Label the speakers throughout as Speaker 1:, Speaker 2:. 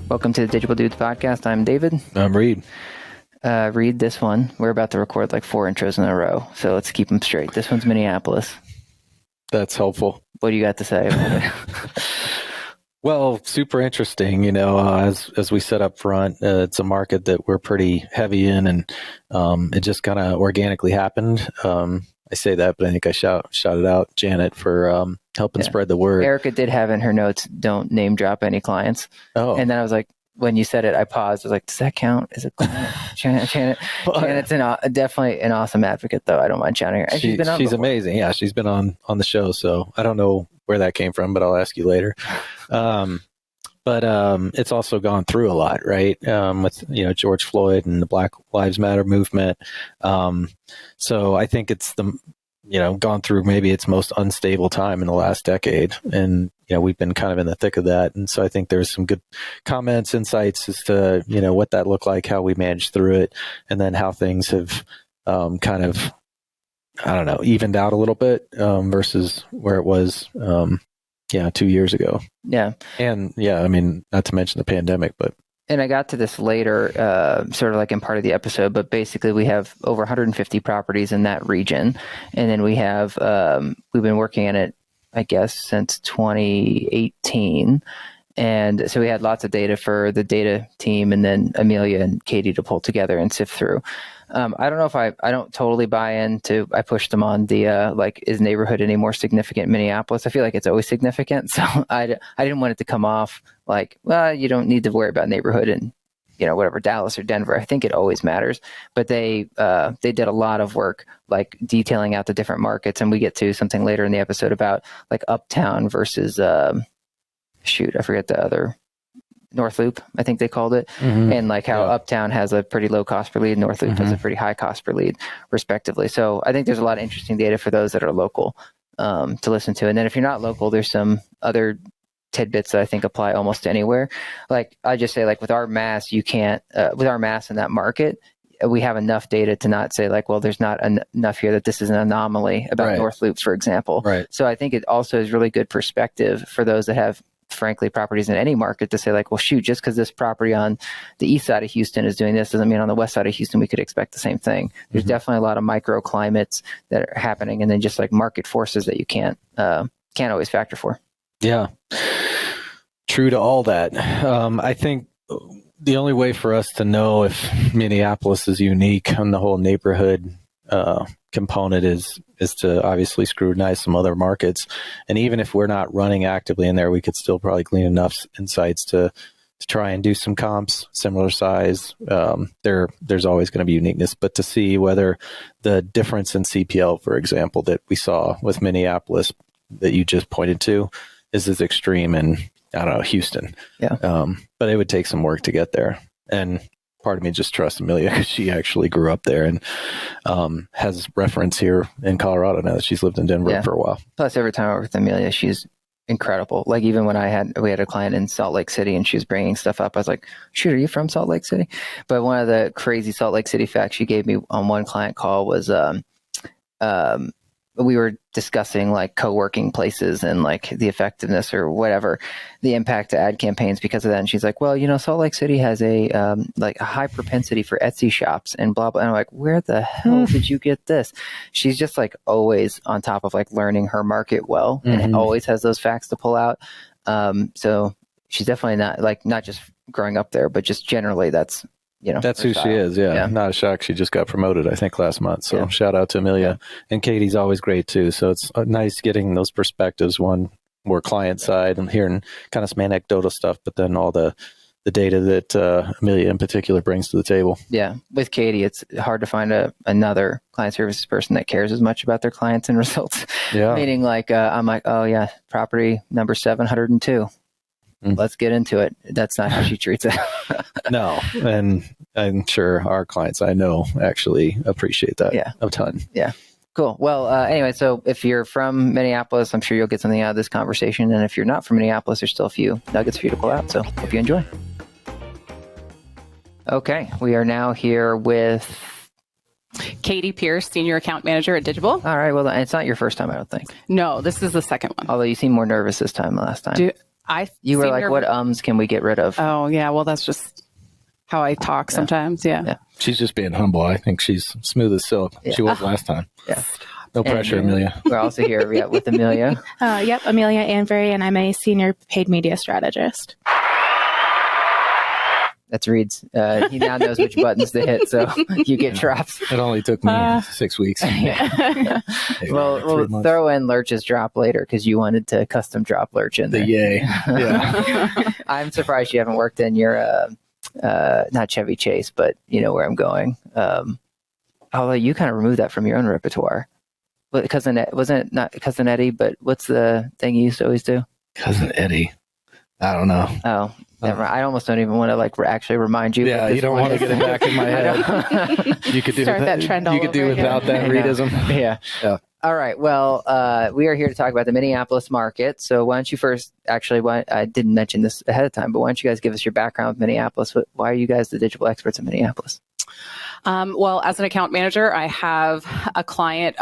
Speaker 1: Welcome to the Digible Dudes podcast. I'm David.
Speaker 2: I'm Reed.
Speaker 1: Reed, this one, we're about to record like 4 intros in a row, so let's keep them straight. This one's Minneapolis.
Speaker 2: That's helpful.
Speaker 1: What do you got to say about it?
Speaker 2: Well, super interesting. As we said up front, it's a market that we're pretty heavy in, and it just kind of organically happened. I say that, but I think I shouted out Janet for helping spread the word.
Speaker 1: Erica did have in her notes, don't name drop any clients.
Speaker 2: Oh.
Speaker 1: And then I was like, when you said it, I paused. I was like, does that count? Is it Janet? Janet's definitely an awesome advocate, though. I don't mind shouting her. And she's
Speaker 2: amazing. Yeah, she's been on the show, so I don't know where that came from, but I'll ask you later. But it's also gone through a lot, right? With George Floyd and the Black Lives Matter movement. So I think it's gone through maybe its most unstable time in the last decade, and we've been kind of in the thick of that. And so I think there's some good comments, insights as to what that looked like, how we managed through it, and then how things have kind of evened out a little bit versus where it was 2 years ago.
Speaker 1: Yeah.
Speaker 2: And not to mention the pandemic, but.
Speaker 1: And I got to this later, sort of like in part of the episode, but basically we have over 150 properties in that region. And then we have, we've been working on it, I guess, since 2018. And so we had lots of data for the data team and then Amelia and Kadye to pull together and sift through. I don't know if I don't totally buy into, I pushed them on the, is neighborhood any more significant in Minneapolis? I feel like it's always significant. So I didn't want it to come off like, well, you don't need to worry about neighborhood in, whatever, Dallas or Denver. I think it always matters. But they did a lot of work, like detailing out the different markets. And we get to something later in the episode about like Uptown versus, I forget the other, North Loop, I think they called it. Mm-hmm. And like how Uptown has a pretty low cost per lead, North Loop has a pretty high cost per lead, respectively. So I think there's a lot of interesting data for those that are local to listen to. And then if you're not local, there's some other tidbits that I think apply almost to anywhere. Like I just say, like with our mass, you can't, with our mass in that market, we have enough data to not say like, well, there's not enough here that this is an anomaly about North Loops, for example. Right. So I think it also is really good perspective for those that have, frankly, properties in any market to say like, well, shoot, just because this property on the east side of Houston is doing this doesn't mean on the west side of Houston we could expect the same thing. There's definitely a lot of microclimates that are happening, and then just like market forces that you can't always factor for. Yeah.
Speaker 2: True to all that. I think the only way for us to know if Minneapolis is unique on the whole neighborhood component is to obviously scrutinize some other markets. And even if we're not running actively in there, we could still probably glean enough insights to try and do some comps, similar size. There's always going to be uniqueness, but to see whether the difference in CPL, for example, that we saw with Minneapolis that you just pointed to is as extreme in, Houston. Yeah. But it would take some work to get there. And part of me just trusts Amelia because she actually grew up there and has reference here in Colorado now that she's lived in Denver for a while.
Speaker 1: Plus, every time I work with Amelia, she's incredible. Like even when we had a client in Salt Lake City and she was bringing stuff up, I was like, shoot, are you from Salt Lake City? But one of the crazy Salt Lake City facts she gave me on one client call was we were discussing like co-working places and like the effectiveness or whatever, the impact to ad campaigns because of that. And she's like, well, Salt Lake City has a high propensity for Etsy shops and blah, blah. And I'm like, where the hell did you get this? She's just like always on top of like learning her market well and always has those facts to pull out. So she's definitely not just growing up there, but just generally that's
Speaker 2: who she is. Yeah. Not a shock. She just got promoted, I think, last month. So shout out to Amelia. And Kadye's always great too. So it's nice getting those perspectives, one more client side and hearing kind of some anecdotal stuff, but then all the data that Amelia in particular brings to the table. Yeah.
Speaker 1: With Kadye, it's hard to find another client services person that cares as much about their clients and results. Yeah. Meaning like, I'm like, oh yeah, property number 702. Let's get into it. That's not how she treats it.
Speaker 2: No. And I'm sure our clients I know actually appreciate that a ton.
Speaker 1: Yeah. Cool. Well, anyway, so if you're from Minneapolis, I'm sure you'll get something out of this conversation. And if you're not from Minneapolis, there's still a few nuggets for you to pull out. So hope you enjoy. Okay. We are now here with
Speaker 3: Kayde Pierce, Senior Account Manager at Digible.
Speaker 1: All right. Well, it's not your first time, I don't think.
Speaker 3: No, this is the second one.
Speaker 1: Although you seem more nervous this time than last time. You were
Speaker 3: seem
Speaker 1: like,
Speaker 3: nervous.
Speaker 1: what ums can we get rid of?
Speaker 3: Oh, yeah. Well, that's just how I talk sometimes. Yeah.
Speaker 2: She's just being humble. I think she's smooth as silk.
Speaker 1: Yeah.
Speaker 2: She was last time.
Speaker 1: Yeah.
Speaker 2: No pressure, Amelia.
Speaker 1: We're also here with Amelia.
Speaker 4: Yep, Amelia Anvary, and I'm a senior paid media strategist.
Speaker 1: That's Reed's. He now knows which buttons to hit, so you get drops.
Speaker 2: It only took me 6 weeks.
Speaker 1: Yeah. We'll throw in Lurch's drop later because you wanted to custom drop Lurch in there.
Speaker 2: The yay. Yeah.
Speaker 1: I'm surprised you haven't worked in your, not Chevy Chase, but you know where I'm going. Although you kind of removed that from your own repertoire. Wasn't it not Cousin Eddie, but what's the thing you used to always do?
Speaker 2: Cousin Eddie. I don't know.
Speaker 1: Oh, never mind. I almost don't even want to actually remind you.
Speaker 2: Yeah, you don't want to get it back in my head. You could do
Speaker 4: Start that trend all
Speaker 2: You could do
Speaker 4: over
Speaker 2: without
Speaker 4: again.
Speaker 2: that Reedism.
Speaker 1: Yeah. All right. Well, we are here to talk about the Minneapolis market. So why don't you first, I didn't mention this ahead of time, but why don't you guys give us your background with Minneapolis? Why are you guys the digital experts in Minneapolis?
Speaker 3: Well, as an account manager, I have a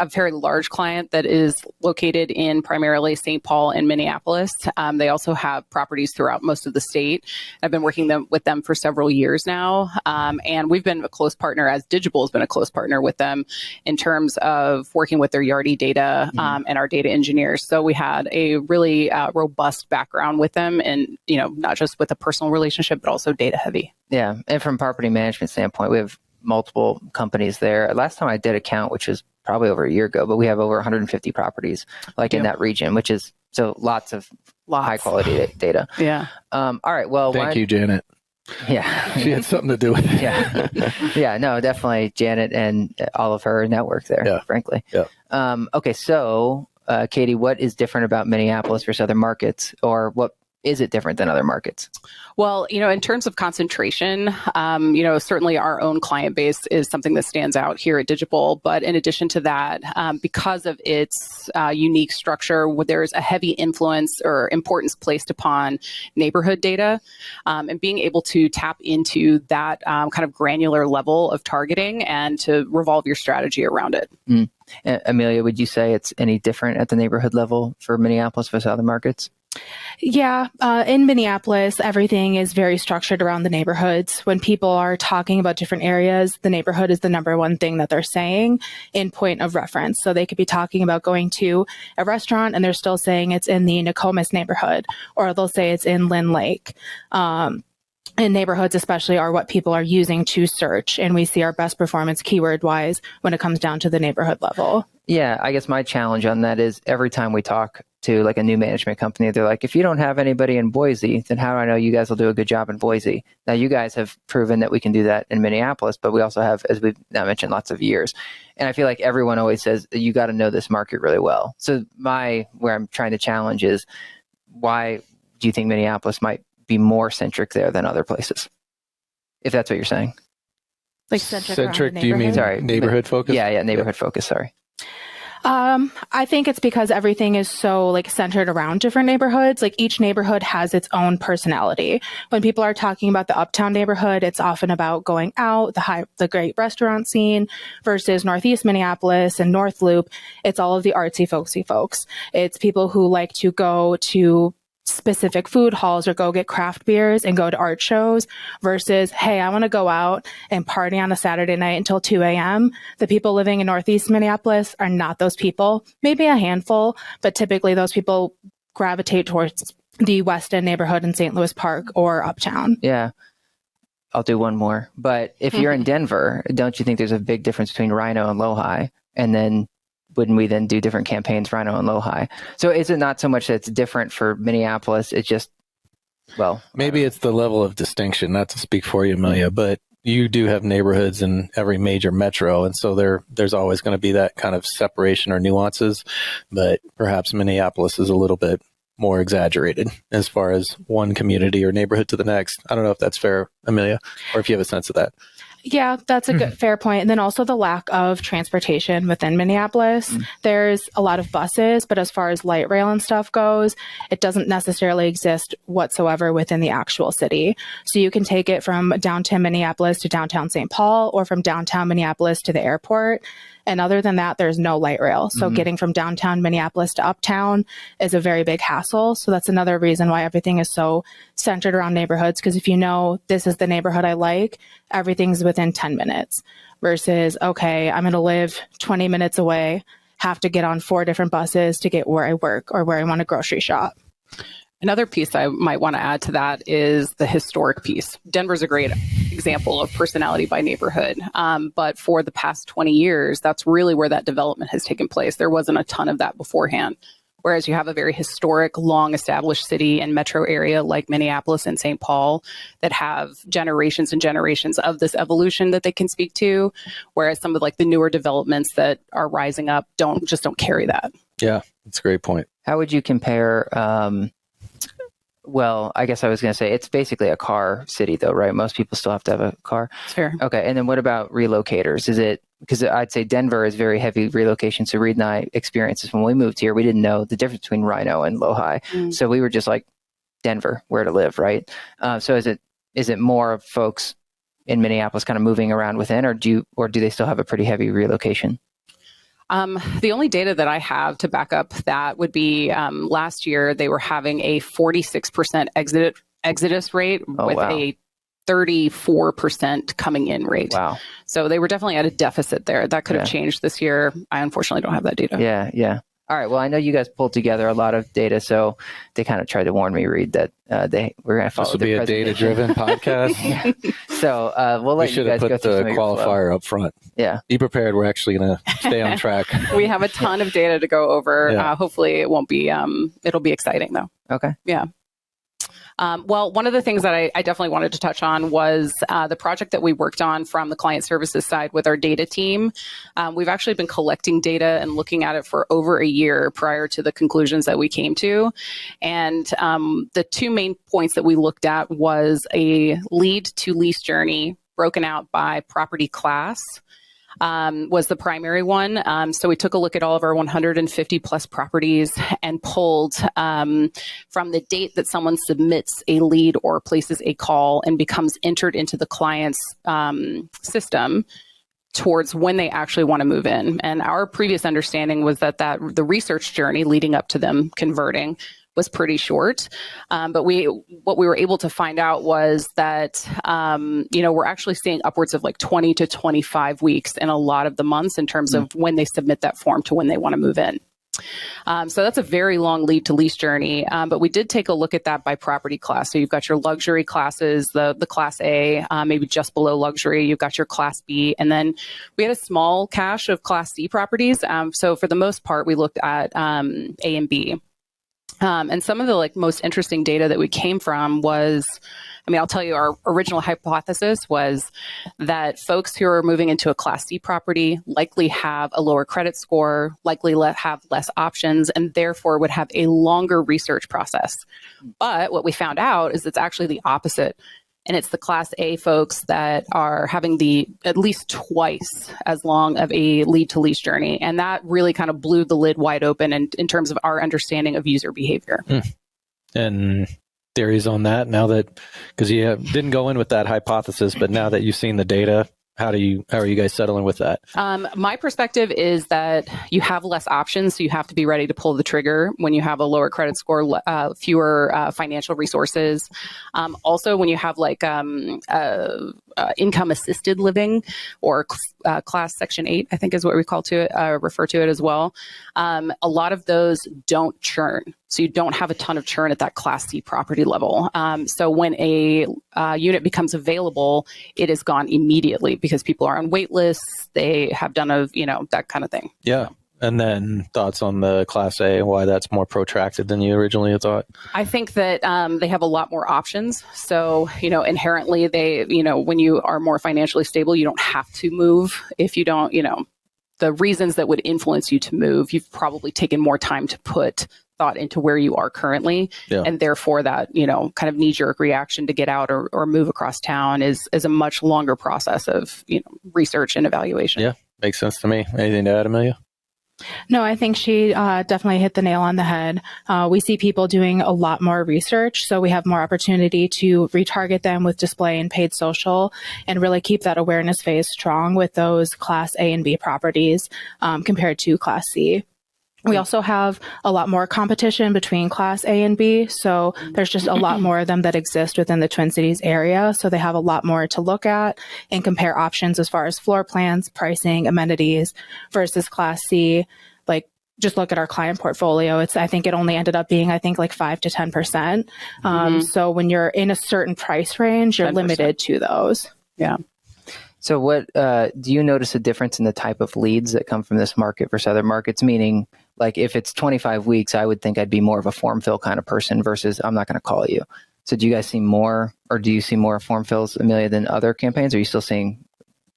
Speaker 3: very large client that is located in primarily St. Paul and Minneapolis. They also have properties throughout most of the state. I've been working with them for several years now. And we've been a close partner, as Digible has been a close partner with them in terms of working with their Yardi data and our data engineers. So we had a really robust background with them, and not just with a personal relationship, but also data heavy.
Speaker 1: Yeah. And from property management standpoint, we have multiple companies there. Last time I did a count, which was probably over a year ago, but we have over 150 properties in that region, which is lots of high quality data.
Speaker 3: Yeah.
Speaker 1: All right. Well,
Speaker 2: Thank you, Janet.
Speaker 1: Yeah.
Speaker 2: She had something to do with it.
Speaker 1: Yeah. No, definitely Janet and all of her network there, frankly.
Speaker 2: Yeah.
Speaker 1: Okay. So, Kadye, what is different about Minneapolis versus other markets, or what is it different than other markets?
Speaker 3: Well, in terms of concentration, certainly our own client base is something that stands out here at Digible. But in addition to that, because of its unique structure, there's a heavy influence or importance placed upon neighborhood data, and being able to tap into that kind of granular level of targeting and to revolve your strategy around it.
Speaker 1: Amelia, would you say it's any different at the neighborhood level for Minneapolis versus other markets?
Speaker 4: Yeah, in Minneapolis, everything is very structured around the neighborhoods. When people are talking about different areas, the neighborhood is the number one thing that they're saying in point of reference. So they could be talking about going to a restaurant and they're still saying it's in the Nokomis neighborhood, or they'll say it's in Lynn Lake. And neighborhoods especially are what people are using to search. And we see our best performance keyword-wise when it comes down to the neighborhood level.
Speaker 1: Yeah, I guess my challenge on that is every time we talk to a new management company, they're like, if you don't have anybody in Boise, then how do I know you guys will do a good job in Boise? Now, you guys have proven that we can do that in Minneapolis, but we also have, as we've now mentioned, lots of years. And I feel like everyone always says, you got to know this market really well. So where I'm trying to challenge is, why do you think Minneapolis might be more centric there than other places? If that's what you're saying.
Speaker 4: Like centric
Speaker 2: do you mean neighborhood focus?
Speaker 1: Yeah, neighborhood focus, sorry.
Speaker 4: I think it's because everything is so centered around different neighborhoods. Each neighborhood has its own personality. When people are talking about the uptown neighborhood, it's often about going out, the great restaurant scene, versus Northeast Minneapolis and North Loop. It's all of the artsy, folksy folks. It's people who like to go to specific food halls or go get craft beers and go to art shows, versus, hey, I want to go out and party on a Saturday night until 2 a.m. The people living in Northeast Minneapolis are not those people. Maybe a handful, but typically those people gravitate towards the West End neighborhood in St. Louis Park or uptown.
Speaker 1: Yeah. I'll do one more. But if you're in Denver, don't you think there's a big difference between Rhino and Lohi? And then wouldn't we then do different campaigns, Rhino and Lohi? So is it not so much that it's different for Minneapolis? It's just,
Speaker 2: maybe it's the level of distinction, not to speak for you, Amelia, but you do have neighborhoods in every major metro. And so there's always going to be that kind of separation or nuances. But perhaps Minneapolis is a little bit more exaggerated as far as one community or neighborhood to the next. I don't know if that's fair, Amelia, or if you have a sense of that.
Speaker 4: Yeah, that's a good, fair point. And then also the lack of transportation within Minneapolis. There's a lot of buses, but as far as light rail and stuff goes, it doesn't necessarily exist whatsoever within the actual city. So you can take it from downtown Minneapolis to downtown St. Paul, or from downtown Minneapolis to the airport. And other than that, there's no light rail. So getting from downtown Minneapolis to uptown is a very big hassle. So that's another reason why everything is so centered around neighborhoods. Because if you know this is the neighborhood I like, everything's within 10 minutes versus, okay, I'm going to live 20 minutes away, have to get on 4 different buses to get where I work or where I want to grocery shop.
Speaker 3: Another piece I might want to add to that is the historic piece. Denver's a great example of personality by neighborhood. But for the past 20 years, that's really where that development has taken place. There wasn't a ton of that beforehand. Whereas you have a very historic, long-established city and metro area like Minneapolis and St. Paul that have generations and generations of this evolution that they can speak to, whereas some of like the newer developments that are rising up don't carry that.
Speaker 2: Yeah, that's a great point.
Speaker 1: How would you compare? Well, I guess I was going to say it's basically a car city, though, right? Most people still have to have a car.
Speaker 3: It's fair.
Speaker 1: Okay, and then what about relocators? Is it because I'd say Denver is very heavy relocation. So Reed and I experiences when we moved here, we didn't know the difference between Rhino and Lohi, so we were just like Denver, where to live, right? So is it more of folks in Minneapolis kind of moving around within, or do they still have a pretty heavy relocation?
Speaker 3: The only data that I have to back up that would be last year they were having a 46% exodus rate with a 34% coming in rate.
Speaker 1: Wow.
Speaker 3: So they were definitely at a deficit there. That could have changed this year. I unfortunately don't have that data.
Speaker 1: Yeah. All right. Well, I know you guys pulled together a lot of data, so they kind of tried to warn me, Reed, that we're going to follow.
Speaker 2: This will be a data-driven podcast.
Speaker 1: So we'll let you guys go through some of your flow.
Speaker 2: We should have put the qualifier up front.
Speaker 1: Yeah.
Speaker 2: Be prepared. We're actually going to stay on track.
Speaker 3: We have a ton of data to go over.
Speaker 2: Yeah.
Speaker 3: Hopefully, it won't be. It'll be exciting though.
Speaker 1: Okay.
Speaker 3: Yeah. Well, one of the things that I definitely wanted to touch on was the project that we worked on from the client services side with our data team. We've actually been collecting data and looking at it for over a year prior to the conclusions that we came to. And the 2 main points that we looked at was a lead to lease journey broken out by property class. Was the primary one. So we took a look at all of our 150 plus properties and pulled from the date that someone submits a lead or places a call and becomes entered into the client's system towards when they actually want to move in. And our previous understanding was that the research journey leading up to them converting was pretty short. But what we were able to find out was that, we're actually seeing upwards of like 20 to 25 weeks in a lot of the months in terms of when they submit that form to when they want to move in. So that's a very long lead to lease journey. But we did take a look at that by property class. So you've got your luxury classes, the class A, maybe just below luxury. You've got your class B, and then we had a small cache of class C properties. So for the most part, we looked at A and B. And some of the most interesting data that we came from was, I'll tell you, our original hypothesis was that folks who are moving into a Class C property likely have a lower credit score, likely have less options, and therefore would have a longer research process. But what we found out is it's actually the opposite. And it's the Class A folks that are having at least twice as long of a lead to lease journey. And that really kind of blew the lid wide open in terms of our understanding of user behavior.
Speaker 2: And theories on that now that, because you didn't go in with that hypothesis, but now that you've seen the data, how are you guys settling with that?
Speaker 3: My perspective is that you have less options, so you have to be ready to pull the trigger when you have a lower credit score, fewer financial resources. Also, when you have income assisted living or class section 8, I think is what we refer to it as well. A lot of those don't churn. So you don't have a ton of churn at that class C property level. So when a unit becomes available, it is gone immediately because people are on wait lists. They have done that kind of thing.
Speaker 2: Yeah. And then thoughts on the Class A, why that's more protracted than you originally thought?
Speaker 3: I think that they have a lot more options. So, inherently when you are more financially stable, you don't have to move. If you don't, the reasons that would influence you to move, you've probably taken more time to put thought into where you are currently. Yeah. And therefore that, kind of knee-jerk reaction to get out or move across town is a much longer process of, research and evaluation.
Speaker 2: Yeah, makes sense to me. Anything to add, Amelia?
Speaker 4: No, I think she definitely hit the nail on the head. We see people doing a lot more research, so we have more opportunity to retarget them with display and paid social and really keep that awareness phase strong with those Class A and B properties compared to Class C. We also have a lot more competition between Class A and B. So there's just a lot more of them that exist within the Twin Cities area. So they have a lot more to look at and compare options as far as floor plans, pricing, amenities versus Class C. Like, just look at our client portfolio. I think it only ended up being, like 5 to 10%. So when you're in a certain price range, you're
Speaker 3: 10%.
Speaker 4: limited to those.
Speaker 3: Yeah.
Speaker 1: So what do you notice a difference in the type of leads that come from this market versus other markets? Meaning, like if it's 25 weeks, I would think I'd be more of a form fill kind of person versus I'm not going to call you. So do you guys see more, or do you see more form fills, Amelia, than other campaigns? Or are you still seeing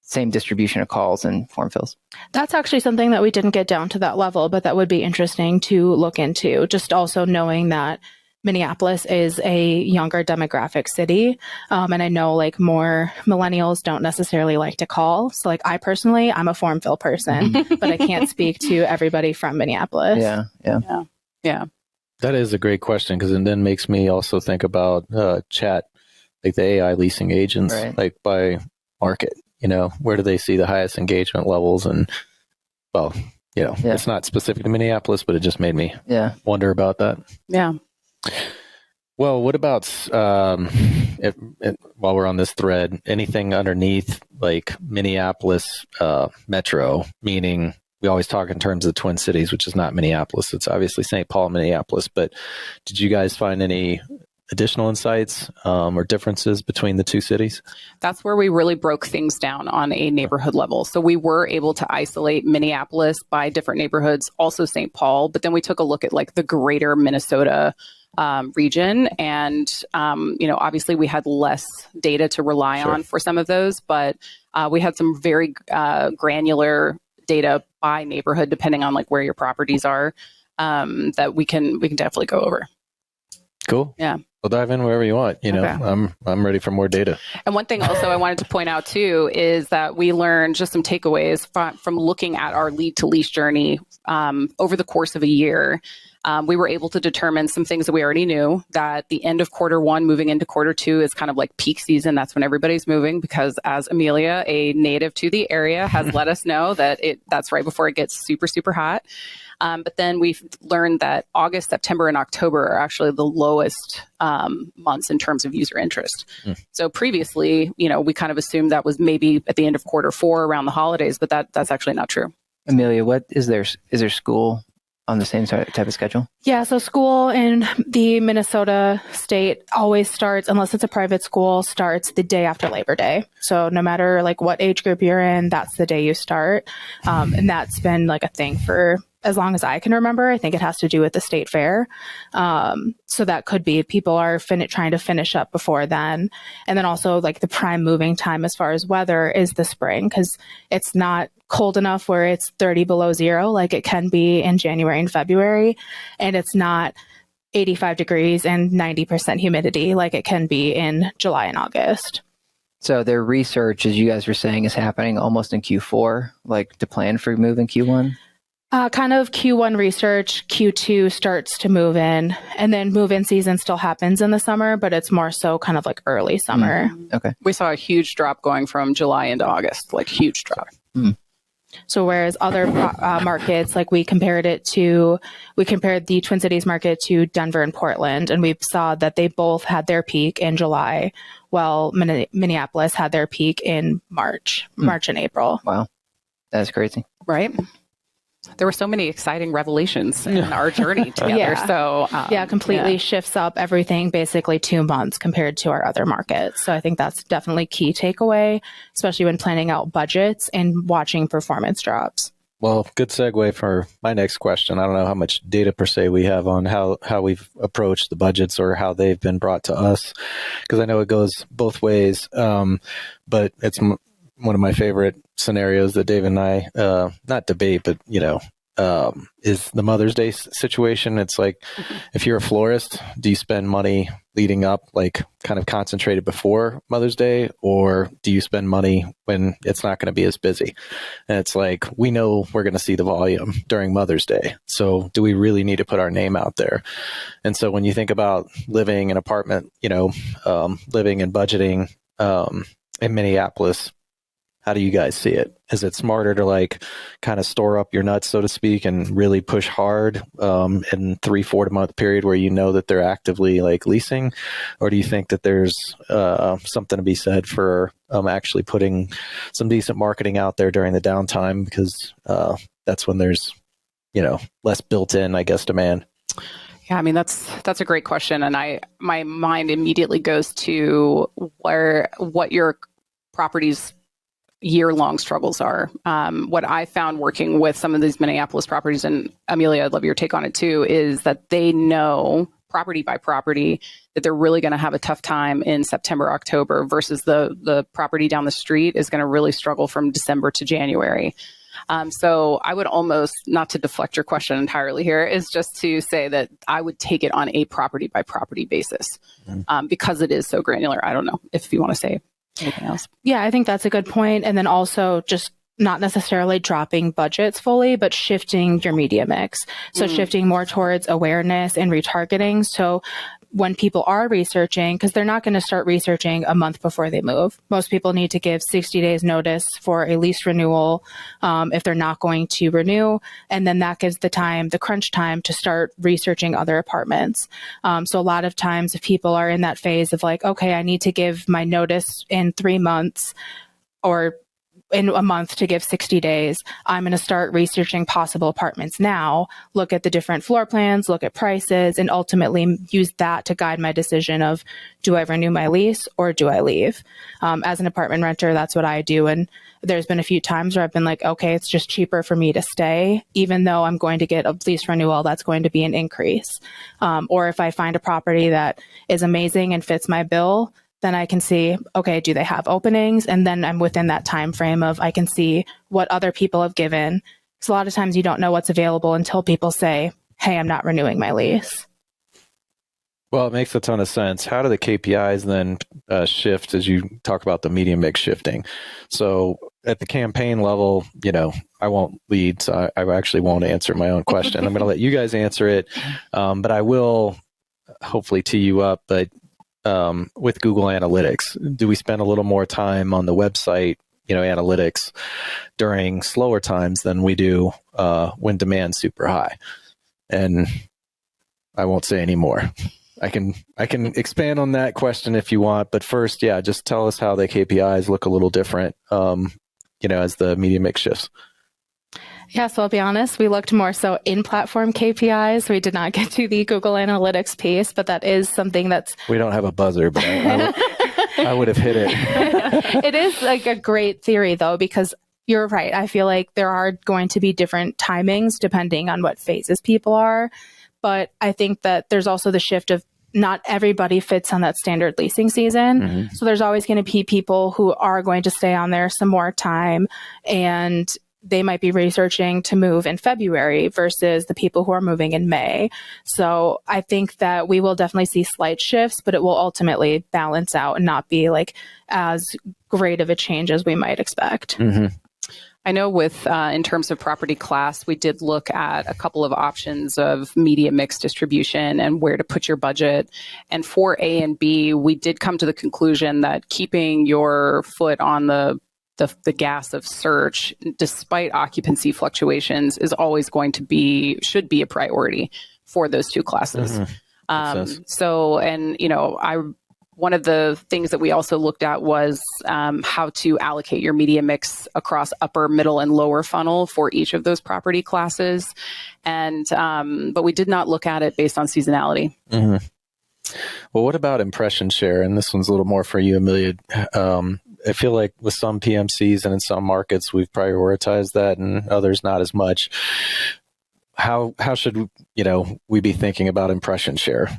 Speaker 1: same distribution of calls and form fills?
Speaker 4: That's actually something that we didn't get down to that level, but that would be interesting to look into. Just also knowing that Minneapolis is a younger demographic city. And I know more millennials don't necessarily like to call. So I personally, I'm a form fill person, but I can't speak to everybody from Minneapolis.
Speaker 3: Yeah.
Speaker 2: That is a great question, because it then makes me also think about chat, like the AI leasing agents,
Speaker 1: Right.
Speaker 2: by market. Where do they see the highest engagement levels? And it's not specific to Minneapolis, but it just made me wonder about that.
Speaker 3: Yeah.
Speaker 2: Well, what about while we're on this thread, anything underneath like Minneapolis metro, meaning we always talk in terms of the Twin Cities, which is not Minneapolis. It's obviously St. Paul, Minneapolis. But did you guys find any additional insights or differences between the two cities?
Speaker 3: That's where we really broke things down on a neighborhood level. So we were able to isolate Minneapolis by different neighborhoods, also St. Paul, but then we took a look at the greater Minnesota region. And, obviously we had less data to rely on for some of those, but we had some very granular data by neighborhood, depending on where your properties are, that we can definitely go over.
Speaker 2: Cool.
Speaker 3: Yeah.
Speaker 2: We'll dive in wherever you want. Okay. I'm ready for more data.
Speaker 3: And one thing also I wanted to point out too is that we learned just some takeaways from looking at our lead to lease journey over the course of a year. We were able to determine some things that we already knew, that the end of quarter 1 moving into quarter 2 is kind of like peak season. That's when everybody's moving, because as Amelia, a native to the area, has let us know that that's right before it gets super, super hot. But then we've learned that August, September, and October are actually the lowest months in terms of user interest. So previously, we kind of assumed that was maybe at the end of quarter 4 around the holidays, but that's actually not true.
Speaker 1: Amelia, what is there school on the same type of schedule?
Speaker 4: Yeah, so school in the Minnesota state always starts, unless it's a private school, starts the day after Labor Day. So no matter what age group you're in, that's the day you start. And that's been a thing for as long as I can remember. I think it has to do with the state fair. So that could be people are trying to finish up before then. And then also the prime moving time as far as weather is the spring, because it's not cold enough where it's 30 below zero like it can be in January and February. And it's not 85 degrees and 90% humidity like it can be in July and August.
Speaker 1: So their research, as you guys were saying, is happening almost in Q4, to plan for move in Q1?
Speaker 4: Kind of Q1 research, Q2 starts to move in, and then move-in season still happens in the summer, but it's more so kind of early summer.
Speaker 1: Okay.
Speaker 3: We saw a huge drop going from July into August, huge drop.
Speaker 4: So whereas other markets, we compared the Twin Cities market to Denver and Portland, and we saw that they both had their peak in July, while Minneapolis had their peak in March and April.
Speaker 1: Wow. That's crazy.
Speaker 3: Right? There were so many exciting revelations in our journey together.
Speaker 4: Yeah.
Speaker 3: So
Speaker 4: completely shifts up everything basically 2 months compared to our other markets. So I think that's definitely key takeaway, especially when planning out budgets and watching performance drops.
Speaker 2: Well, good segue for my next question. I don't know how much data per se we have on how we've approached the budgets or how they've been brought to us, because I know it goes both ways. But it's one of my favorite scenarios that Dave and I, not debate, but, is the Mother's Day situation. It's like, if you're a florist, do you spend money leading up, like kind of concentrated before Mother's Day, or do you spend money when it's not going to be as busy? And it's like, we know we're going to see the volume during Mother's Day. So do we really need to put our name out there? And so when you think about living in an apartment, living and budgeting in Minneapolis, how do you guys see it? Is it smarter to like kind of store up your nuts, so to speak, and really push hard in 3-4 month period where you know that they're actively like leasing? Or do you think that there's something to be said for actually putting some decent marketing out there during the downtime, because that's when there's, less built in, I guess, demand?
Speaker 3: Yeah, I mean, that's a great question. And my mind immediately goes to what your property's year-long struggles are. What I found working with some of these Minneapolis properties, and Amelia, I'd love your take on it too, is that they know property by property that they're really going to have a tough time in September, October, versus the property down the street is going to really struggle from December to January. So I would almost, not to deflect your question entirely here, is just to say that I would take it on a property by property basis because it is so granular. I don't know if you want to say anything else.
Speaker 4: Yeah, I think that's a good point. And then also just not necessarily dropping budgets fully, but shifting your media mix. So shifting more towards awareness and retargeting. So when people are researching, because they're not going to start researching a month before they move. Most people need to give 60 days notice for a lease renewal if they're not going to renew. And then that gives the crunch time to start researching other apartments. So a lot of times if people are in that phase of like, okay, I need to give my notice in 3 months or in a month to give 60 days, I'm going to start researching possible apartments now, look at the different floor plans, look at prices, and ultimately use that to guide my decision of, do I renew my lease or do I leave? As an apartment renter, that's what I do. And there's been a few times where I've been like, okay, it's just cheaper for me to stay, even though I'm going to get a lease renewal, that's going to be an increase. Or if I find a property that is amazing and fits my bill, then I can see, okay, do they have openings? And then I'm within that time frame of I can see what other people have given. Because a lot of times you don't know what's available until people say, hey, I'm not renewing my lease.
Speaker 2: Well, it makes a ton of sense. How do the KPIs then shift as you talk about the media mix shifting? So at the campaign level, I won't lead, so I actually won't answer my own question. I'm going to let you guys answer it, but I will hopefully tee you up. But with Google Analytics, do we spend a little more time on the website, analytics during slower times than we do when demand's super high? And I won't say any more. I can expand on that question if you want, but first, just tell us how the KPIs look a little different, as the media mix shifts.
Speaker 4: Yeah, so I'll be honest, we looked more so in-platform KPIs. We did not get to the Google Analytics piece, but that is something that's...
Speaker 2: We don't have a buzzer, but I would have hit it.
Speaker 4: It is like a great theory, though, because you're right. I feel like there are going to be different timings depending on what phases people are. But I think that there's also the shift of not everybody fits on that standard leasing season. Mm-hmm. So there's always going to be people who are going to stay on there some more time, and they might be researching to move in February versus the people who are moving in May. So I think that we will definitely see slight shifts, but it will ultimately balance out and not be like as great of a change as we might expect.
Speaker 2: Mm-hmm.
Speaker 3: I know with, in terms of property class, we did look at a couple of options of media mix distribution and where to put your budget. And for A and B, we did come to the conclusion that keeping your foot on the gas of search, despite occupancy fluctuations, is always going to should be a priority for those two classes.
Speaker 2: Mm-hmm.
Speaker 3: One of the things that we also looked at was how to allocate your media mix across upper, middle, and lower funnel for each of those property classes. But we did not look at it based on seasonality.
Speaker 2: Mm-hmm. Well, what about impression share? And this one's a little more for you, Amelia. I feel like with some PMCs and in some markets, we've prioritized that and others not as much. How should we be thinking about impression share?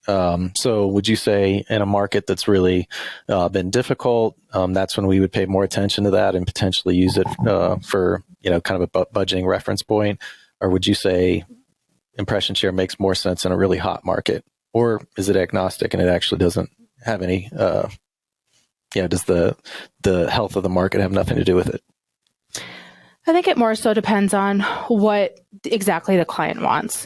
Speaker 2: So would you say in a market that's really been difficult, that's when we would pay more attention to that and potentially use it for kind of a budgeting reference point? Or would you say impression share makes more sense in a really hot market? Or is it agnostic and it actually doesn't have any, does the health of the market have nothing to do with it?
Speaker 4: I think it more so depends on what exactly the client wants.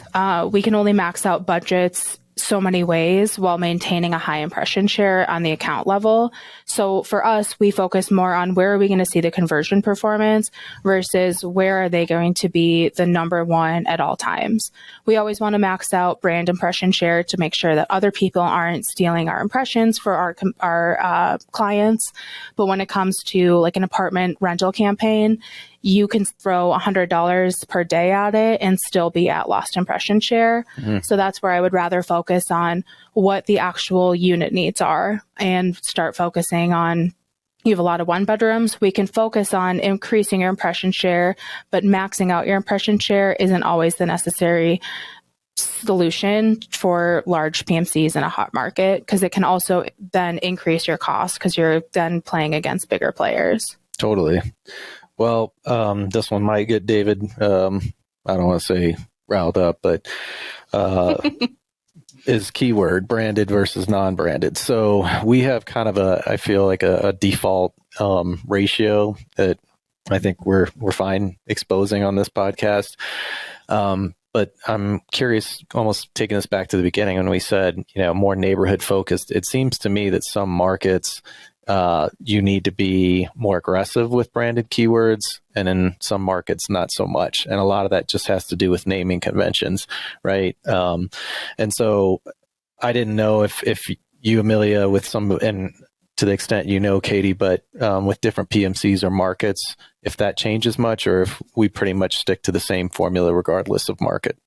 Speaker 4: We can only max out budgets so many ways while maintaining a high impression share on the account level. So for us, we focus more on where are we going to see the conversion performance versus where are they going to be the number one at all times. We always want to max out brand impression share to make sure that other people aren't stealing our impressions for our clients. But when it comes to like an apartment rental campaign, you can throw $100 per day at it and still be at lost impression share. Mm-hmm. So that's where I would rather focus on what the actual unit needs are and start focusing on, you have a lot of one bedrooms, we can focus on increasing your impression share, but maxing out your impression share isn't always the necessary solution for large PMCs in a hot market, because it can also then increase your costs because you're then playing against bigger players.
Speaker 2: Totally. Well, this one might get David, I don't want to say riled up, but is keyword branded versus non-branded. So we have kind of I feel like a default ratio that I think we're fine exposing on this podcast. But I'm curious, almost taking this back to the beginning when we said, more neighborhood focused. It seems to me that some markets, you need to be more aggressive with branded keywords, and in some markets, not so much. And a lot of that just has to do with naming conventions, right? And so I didn't know if you, Amelia, with some, and to the extent Kadye, but with different PMCs or markets, if that changes much, or if we pretty much stick to the same formula regardless of market.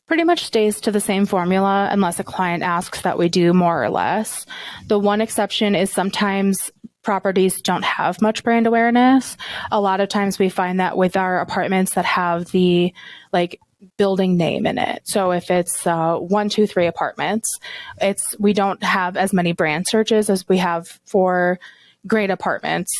Speaker 4: Pretty much stays to the same formula unless a client asks that we do more or less. The one exception is sometimes properties don't have much brand awareness. A lot of times we find that with our apartments that have the building name in it. So if it's 123 apartments, we don't have as many brand searches as we have for great apartments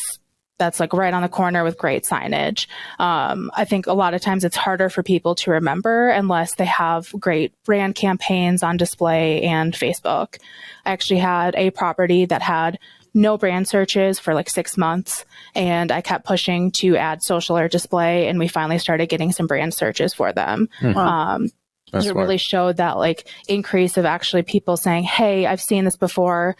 Speaker 4: that's right on the corner with great signage. I think a lot of times it's harder for people to remember unless they have great brand campaigns on display and Facebook. I actually had a property that had no brand searches for 6 months, and I kept pushing to add social or display, and we finally started getting some brand searches for them. It really showed that increase of actually people saying, hey, I've seen this before.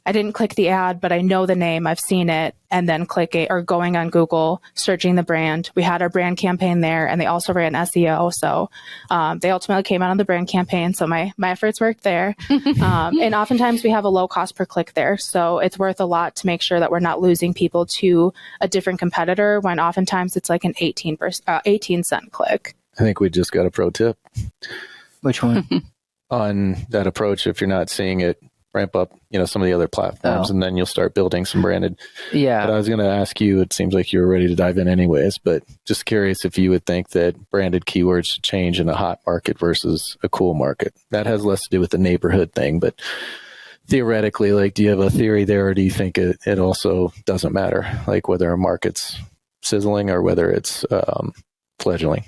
Speaker 4: I didn't click the ad, but I know the name, I've seen it, and then click it, or going on Google, searching the brand. We had our brand campaign there, and they also ran SEO. So they ultimately came out on the brand campaign. So my efforts worked there. And oftentimes we have a low cost per click there. So it's worth a lot to make sure that we're not losing people to a different competitor when oftentimes it's an 18 cent click.
Speaker 2: I think we just got a pro tip.
Speaker 1: Which one?
Speaker 2: On that approach, if you're not seeing it ramp up, some of the other platforms, and then you'll start building some branded. Yeah. But I was going to ask you, it seems like you were ready to dive in anyways, but just curious if you would think that branded keywords should change in a hot market versus a cool market. That has less to do with the neighborhood thing, but theoretically, do you have a theory there, or do you think it also doesn't matter, whether a market's sizzling or whether it's fledgling?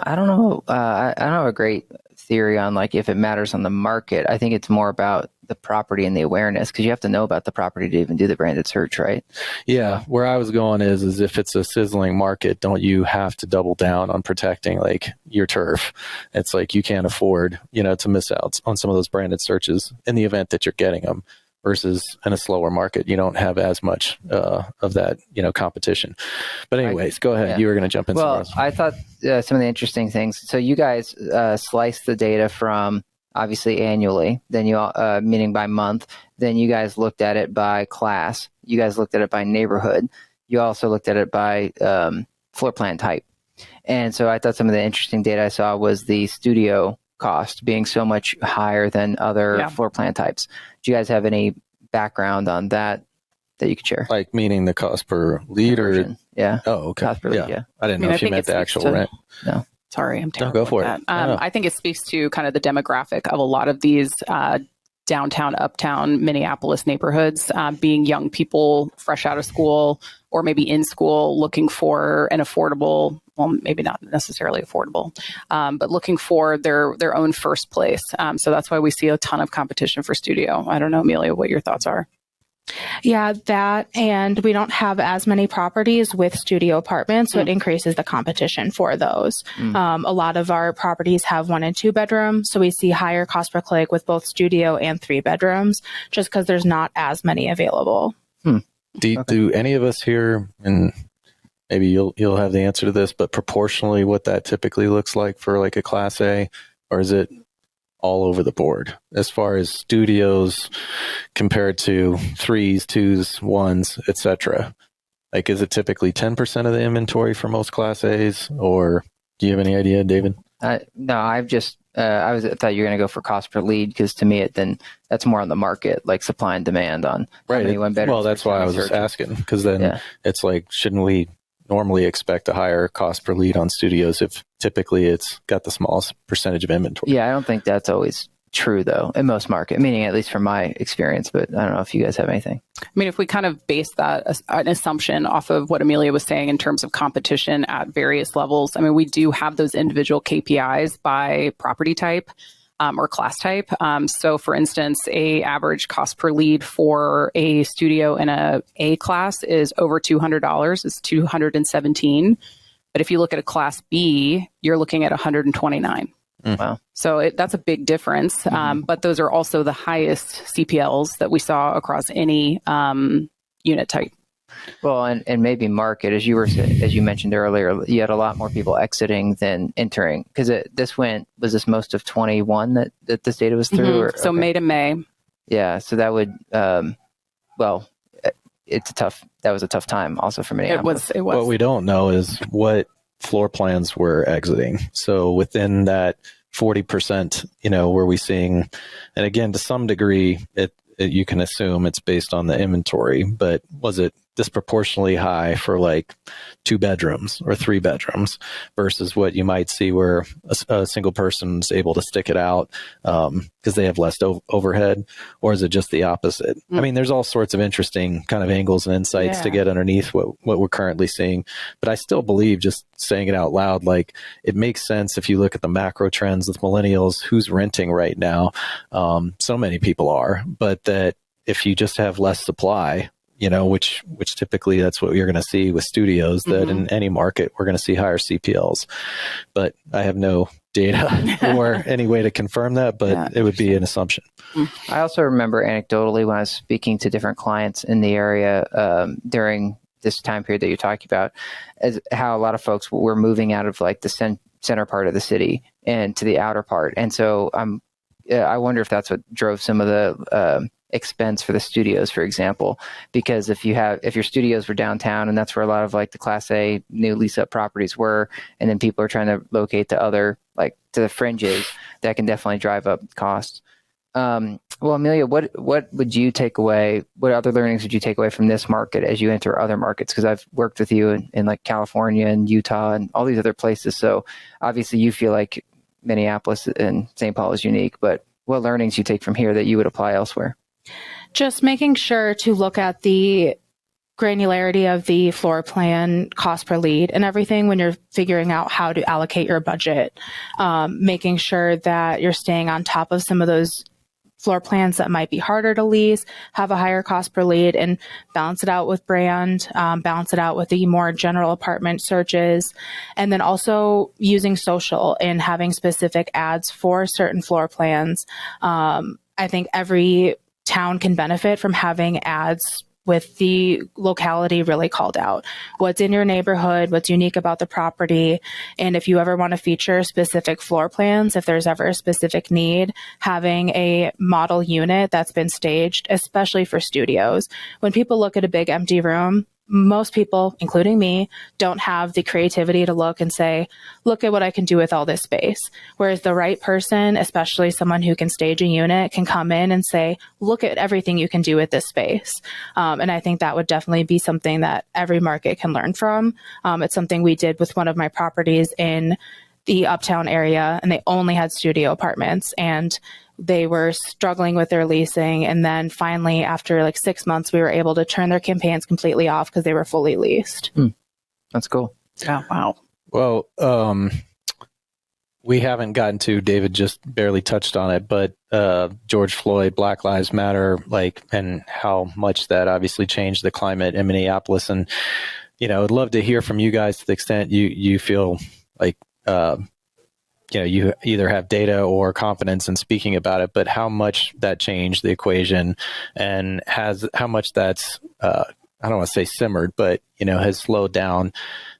Speaker 1: I don't know. I don't have a great theory on if it matters on the market. I think it's more about the property and the awareness, because you have to know about the property to even do the branded search, right? Yeah. Where I was going is if it's a sizzling market, don't you have to double down on protecting your turf? It's you can't afford, to miss out on some of those branded searches in the event that you're getting them. Versus in a slower market, you don't have as much of that, competition. But anyways, go ahead. Yeah. You were going to jump in. Well, I thought some of the interesting things. So you guys slice the data from obviously annually, then you meaning by month. Then you guys looked at it by class. You guys looked at it by neighborhood. You also looked at it by floor plan type. And so I thought some of the interesting data I saw was the studio cost being so much higher than other floor plan types. Do you guys have any background on that you could share?
Speaker 2: Meaning the cost per lead or?
Speaker 1: Yeah.
Speaker 2: Oh, okay.
Speaker 1: Cost per lead, yeah.
Speaker 2: I didn't know if you meant the actual rent.
Speaker 3: No. Sorry, I'm terrible.
Speaker 2: No, go for
Speaker 3: it.
Speaker 2: No.
Speaker 3: I think it speaks to kind of the demographic of a lot of these downtown, uptown Minneapolis neighborhoods, being young people fresh out of school or maybe in school looking for an affordable well, maybe not necessarily affordable, but looking for their own first place. So that's why we see a ton of competition for studio. I don't know, Amelia, what your thoughts are.
Speaker 4: Yeah, that, and we don't have as many properties with studio apartments, so it increases the competition for those. A lot of our properties have 1 and 2 bedrooms, so we see higher cost per click with both studio and 3 bedrooms, just because there's not as many available.
Speaker 2: Do any of us here, and maybe you'll have the answer to this, but proportionally what that typically looks like for like a Class A, or is it all over the board as far as studios compared to 3s, 2s, 1s, etc.? Like, is it typically 10% of the inventory for most Class A's, or do you have any idea, David?
Speaker 1: No, I thought you were going to go for cost per lead, because to me, then that's more on the market, like supply and demand on
Speaker 2: right.
Speaker 1: Well,
Speaker 2: that's why I was just asking, because then it's like, shouldn't we normally expect a higher cost per lead on studios if typically it's got the smallest percentage of inventory?
Speaker 1: Yeah, I don't think that's always true, though, in most market, meaning at least from my experience, but I don't know if you guys have anything.
Speaker 3: I mean, if we kind of base that an assumption off of what Amelia was saying in terms of competition at various levels, I mean, we do have those individual KPIs by property type or class type. So for instance, a average cost per lead for a studio in a class is over $200. It's $217. But if you look at a Class B, you're looking at $129.
Speaker 1: Wow.
Speaker 3: So that's a big difference. But those are also the highest CPLs that we saw across any unit type.
Speaker 1: Well, and maybe market, as you mentioned earlier, you had a lot more people exiting than entering, because was this most of 21 that this data was through? Or,
Speaker 3: so May to May.
Speaker 1: Yeah. So that would, that was a tough time also for Minneapolis.
Speaker 3: It was.
Speaker 2: What we don't know is what floor plans we're exiting. So within that 40%, were we seeing, and again, to some degree, you can assume it's based on the inventory, but was it disproportionately high for like 2 bedrooms or 3 bedrooms versus what you might see where a single person's able to stick it out because they have less overhead? Or is it just the opposite? I mean, there's all sorts of interesting kind of angles and insights to get underneath what we're currently seeing. But I still believe, just saying it out loud, like, it makes sense if you look at the macro trends with millennials, who's renting right now. So many people are, but that if you just have less supply, which typically that's what you're going to see with studios, that in any market, we're going to see higher CPLs. But I have no data or any way to confirm that, but it would be an assumption.
Speaker 1: I also remember anecdotally when I was speaking to different clients in the area during this time period that you're talking about, as how a lot of folks were moving out of like the center part of the city and to the outer part. And so I wonder if that's what drove some of the expense for the studios, for example, because if your studios were downtown and that's where a lot of like the Class A new lease up properties were, and then people are trying to locate to to the fringes, that can definitely drive up costs. Well, Amelia, what would you take away? What other learnings would you take away from this market as you enter other markets? Because I've worked with you in like California and Utah and all these other places. So obviously you feel like Minneapolis and St. Paul is unique, but what learnings you take from here that you would apply elsewhere?
Speaker 4: Just making sure to look at the granularity of the floor plan, cost per lead, and everything when you're figuring out how to allocate your budget. Making sure that you're staying on top of some of those floor plans that might be harder to lease, have a higher cost per lead, and balance it out with brand, balance it out with the more general apartment searches, and then also using social and having specific ads for certain floor plans. I think every town can benefit from having ads with the locality really called out. What's in your neighborhood, what's unique about the property, and if you ever want to feature specific floor plans, if there's ever a specific need, having a model unit that's been staged, especially for studios. When people look at a big empty room, most people, including me, don't have the creativity to look and say, look at what I can do with all this space. Whereas the right person, especially someone who can stage a unit, can come in and say, look at everything you can do with this space. And I think that would definitely be something that every market can learn from. It's something we did with one of my properties in the Uptown area, and they only had studio apartments, and they were struggling with their leasing. And then finally, after like 6 months, we were able to turn their campaigns completely off because they were fully leased.
Speaker 1: That's cool.
Speaker 3: Yeah. Wow.
Speaker 2: Well, we haven't gotten to, David just barely touched on it, but George Floyd, Black Lives Matter, and how much that obviously changed the climate in Minneapolis. And, I'd love to hear from you guys to the extent you feel like, you either have data or confidence in speaking about it, but how much that changed the equation and how much that's, I don't want to say simmered, but, has slowed down.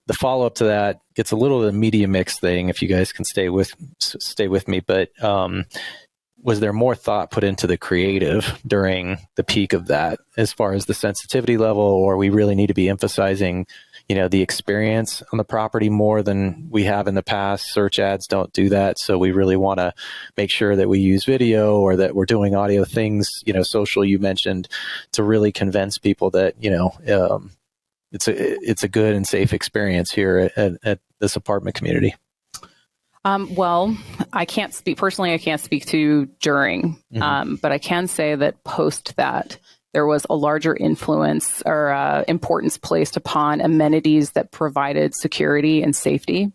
Speaker 2: The follow-up to that gets a little of the media mix thing, if you guys can stay with me, but was there more thought put into the creative during the peak of that as far as the sensitivity level, or we really need to be emphasizing, the experience on the property more than we have in the past? Search ads don't do that. So we really want to make sure that we use video or that we're doing audio things, social, you mentioned, to really convince people that, it's a good and safe experience here at this apartment community.
Speaker 3: Well, I can't speak personally. I can't speak to during, but I can say that post that there was a larger influence or importance placed upon amenities that provided security and safety.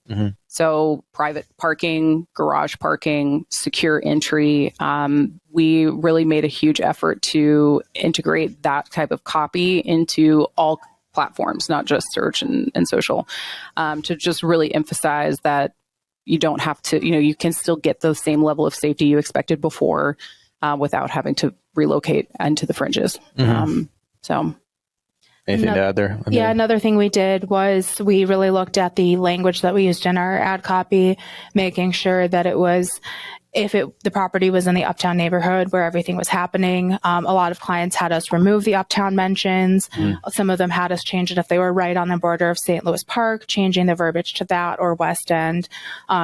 Speaker 3: So private parking, garage parking, secure entry. We really made a huge effort to integrate that type of copy into all platforms, not just search and social, to just really emphasize that you don't have to, you can still get the same level of safety you expected before without having to relocate into the fringes. So
Speaker 2: anything to add there?
Speaker 4: Yeah, another thing we did was we really looked at the language that we used in our ad copy, making sure that it was, the property was in the uptown neighborhood where everything was happening. A lot of clients had us remove the uptown mentions. Some of them had us change it if they were right on the border of St. Louis Park, changing the verbiage to that, or West End,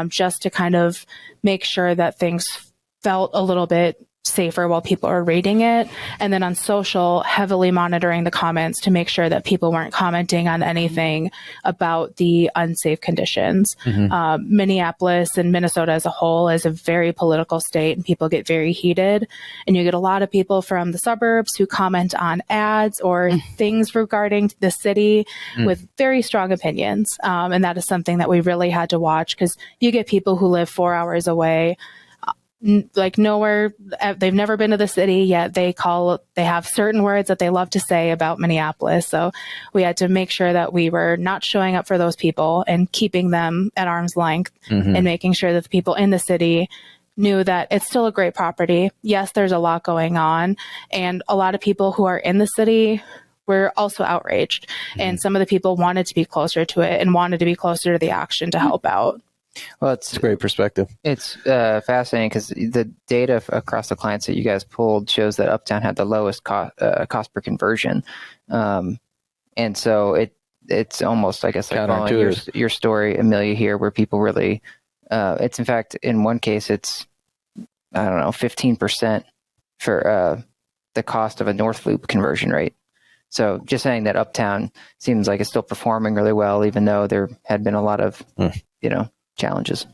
Speaker 4: just to kind of make sure that things felt a little bit safer while people are reading it. And then on social, heavily monitoring the comments to make sure that people weren't commenting on anything about the unsafe conditions. Minneapolis and Minnesota as a whole is a very political state, and people get very heated. And you get a lot of people from the suburbs who comment on ads or things regarding the city with very strong opinions. And that is something that we really had to watch, because you get people who live 4 hours away, nowhere, they've never been to the city yet. They have certain words that they love to say about Minneapolis. So we had to make sure that we were not showing up for those people and keeping them at arm's length, and making sure that the people in the city knew that it's still a great property. Yes, there's a lot going on, and a lot of people who are in the city were also outraged. And some of the people wanted to be closer to it and wanted to be closer to the action to help out.
Speaker 1: Well,
Speaker 2: It's a great perspective.
Speaker 1: It's fascinating because the data across the clients that you guys pulled shows that Uptown had the lowest cost per conversion, and so it's almost, I guess, like following your story, Amelia, here, where people really, it's in fact in one case it's 15% for the cost of a North Loop conversion rate. So just saying that Uptown seems like it's still performing really well, even though there had been a lot of challenges.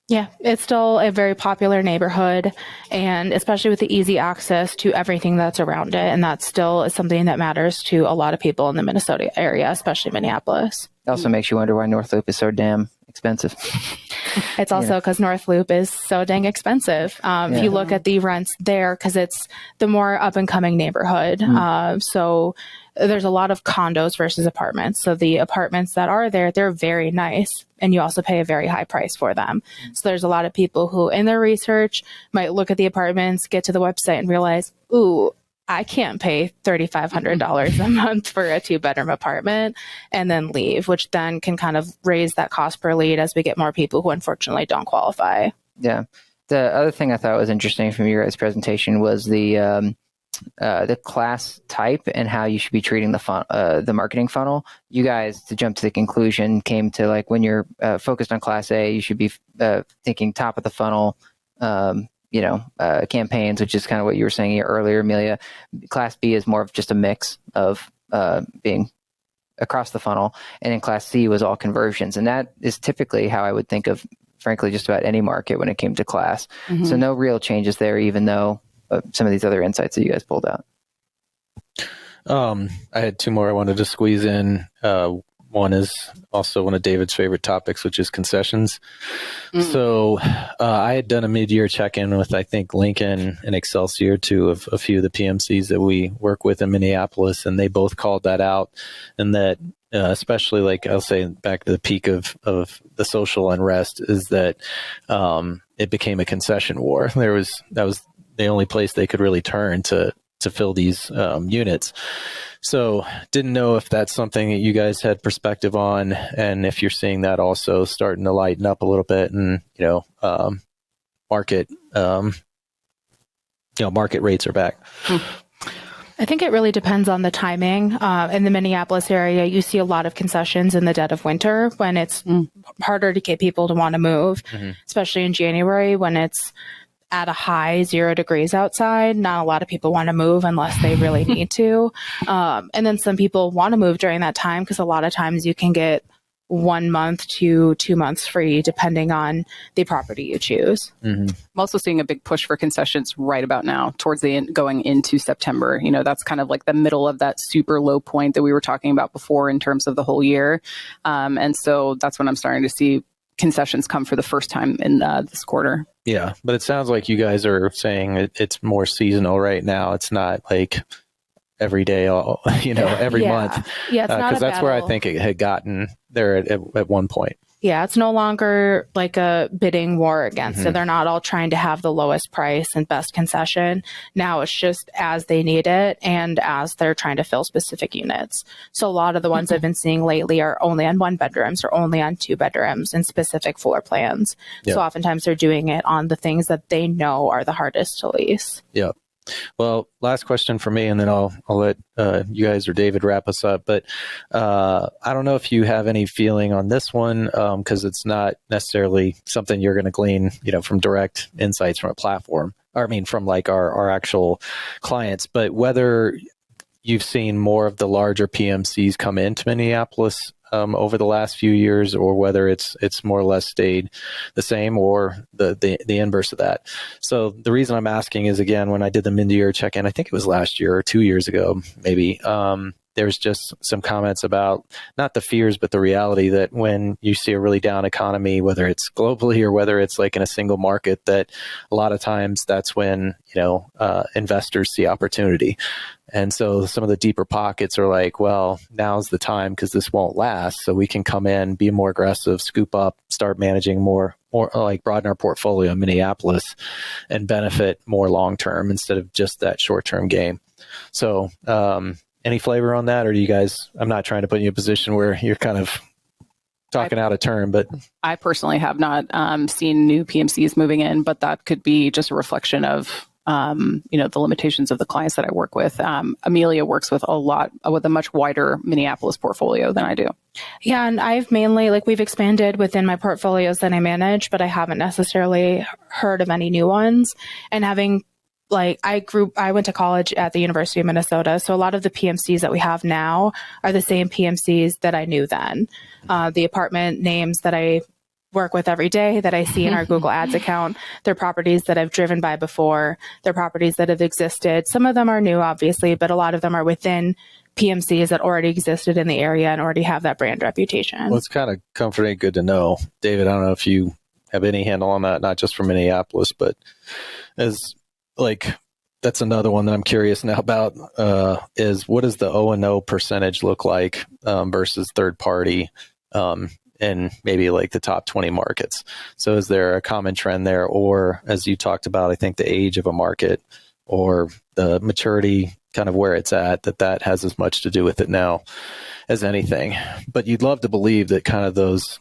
Speaker 4: Yeah, it's still a very popular neighborhood, and especially with the easy access to everything that's around it. And that still is something that matters to a lot of people in the Minnesota area, especially Minneapolis.
Speaker 1: It also makes you wonder why North Loop is so damn expensive.
Speaker 4: It's also because North Loop is so dang expensive. If you look at the rents there, because it's the more up and coming neighborhood. So there's a lot of condos versus apartments. So the apartments that are there, they're very nice, and you also pay a very high price for them. So there's a lot of people who in their research might look at the apartments, get to the website and realize, ooh, I can't pay $3,500 a month for a 2-bedroom apartment, and then leave, which then can kind of raise that cost per lead as we get more people who unfortunately don't qualify.
Speaker 1: Yeah. The other thing I thought was interesting from your guys' presentation was the class type and how you should be treating the marketing funnel. You guys, to jump to the conclusion, came to like when you're focused on Class A, you should be thinking top of the funnel, campaigns, which is kind of what you were saying here earlier, Amelia. Class B is more of just a mix of being across the funnel, and then Class C was all conversions, and that is typically how I would think of, frankly, just about any market when it came to class. So no real changes there, even though some of these other insights that you guys pulled out.
Speaker 2: I had two more I wanted to squeeze in. one is also one of David's favorite topics, which is concessions. So I had done a mid-year check-in with, I think, Lincoln and Excelsior, two of a few of the PMCs that we work with in Minneapolis, and they both called that out. And that especially, like I'll say back to the peak of the social unrest, is that it became a concession war. That was the only place they could really turn to fill these units. So didn't know if that's something that you guys had perspective on, and if you're seeing that also starting to lighten up a little bit, and market market rates are back.
Speaker 4: I think it really depends on the timing. In the Minneapolis area, you see a lot of concessions in the dead of winter when it's harder to get people to want to move, especially in January when it's at a high 0 degrees outside. Not a lot of people want to move unless they really need to. And then some people want to move during that time because a lot of times you can get 1 month to 2 months free, depending on the property you choose.
Speaker 3: I'm also seeing a big push for concessions right about now, towards the end, going into September. That's kind of like the middle of that super low point that we were talking about before in terms of the whole year. And so that's when I'm starting to see concessions come for the first time in this quarter.
Speaker 2: Yeah, but it sounds like you guys are saying it's more seasonal right now. It's not like every day, every month.
Speaker 4: Yeah, it's not
Speaker 2: because that's where I
Speaker 4: battle.
Speaker 2: think it had gotten there at one point.
Speaker 4: Yeah, it's no longer like a bidding war against it. They're not all trying to have the lowest price and best concession. Now it's just as they need it and as they're trying to fill specific units. So a lot of the ones I've been seeing lately are only on 1 bedrooms or only on 2 bedrooms in specific floor plans.
Speaker 2: Yeah.
Speaker 4: So oftentimes they're doing it on the things that they know are the hardest to lease.
Speaker 2: Yeah. Well, last question for me, and then I'll let you guys or David wrap us up. But I don't know if you have any feeling on this one, because it's not necessarily something you're going to glean, from direct insights from a platform. Or I mean, from like our actual clients. But whether you've seen more of the larger PMCs come into Minneapolis over the last few years, or whether it's more or less stayed the same, or the inverse of that. So the reason I'm asking is, again, when I did the mid-year check-in, I think it was last year or 2 years ago, maybe, there's just some comments about not the fears, but the reality that when you see a really down economy, whether it's globally or whether it's like in a single market, that a lot of times that's when, investors see opportunity. And so some of the deeper pockets are like, well, now's the time because this won't last. So we can come in, be more aggressive, scoop up, start managing more like broaden our portfolio in Minneapolis and benefit more long-term instead of just that short-term game. So, any flavor on that, or do you guys, I'm not trying to put you in a position where you're kind of talking out of turn, but
Speaker 3: I personally have not seen new PMCs moving in, but that could be just a reflection of the limitations of the clients that I work with. Amelia works with a much wider Minneapolis portfolio than I do.
Speaker 4: Yeah, and I've mainly, we've expanded within my portfolios that I manage, but I haven't necessarily heard of any new ones. And having I went to college at the University of Minnesota. So a lot of the PMCs that we have now are the same PMCs that I knew then. The apartment names that I work with every day that I see in our Google Ads account, they're properties that I've driven by before. They're properties that have existed. Some of them are new, obviously, but a lot of them are within PMCs that already existed in the area and already have that brand reputation.
Speaker 2: Well, it's kind of comforting, good to know. David, I don't know if you have any handle on that, not just for Minneapolis, but that's another one that I'm curious now about, is what does the O&O percentage look like versus third party in maybe like the top 20 markets? So is there a common trend there, or as you talked about, I think the age of a market or the maturity, kind of where it's at, that has as much to do with it now as anything. But you'd love to believe that kind of those,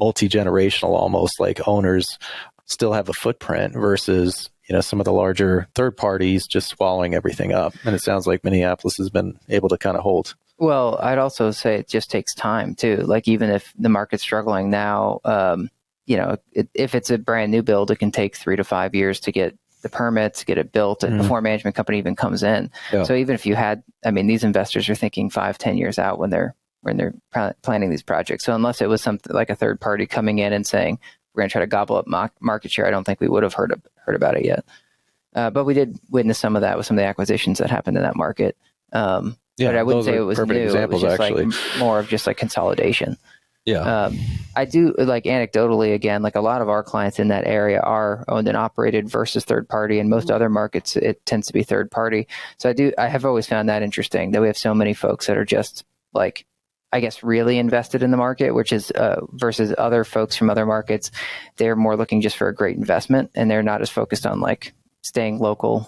Speaker 2: multi-generational almost like owners still have a footprint versus some of the larger third parties just swallowing everything up. And it sounds like Minneapolis has been able to kind of hold.
Speaker 1: Well, I'd also say it just takes time too. Like even if the market's struggling now, if it's a brand new build, it can take 3 to 5 years to get the permits, get it built, and before a management company even comes in. Yeah. So even if you had, these investors are thinking 5-10 years out when they're planning these projects. So unless it was something like a third party coming in and saying, we're going to try to gobble up market share, I don't think we would have heard about it yet. But we did witness some of that with some of the acquisitions that happened in that market.
Speaker 2: Yeah,
Speaker 1: but I wouldn't
Speaker 2: those
Speaker 1: say
Speaker 2: are
Speaker 1: it was new.
Speaker 2: perfect examples,
Speaker 1: it was just
Speaker 2: actually.
Speaker 1: like more of just like consolidation.
Speaker 2: Yeah.
Speaker 1: I do like anecdotally again, like a lot of our clients in that area are owned and operated versus third party. In most other markets, it tends to be third party. So I have always found that interesting that we have so many folks that are just like, I guess, really invested in the market, which is versus other folks from other markets. They're more looking just for a great investment and they're not as focused on like staying local.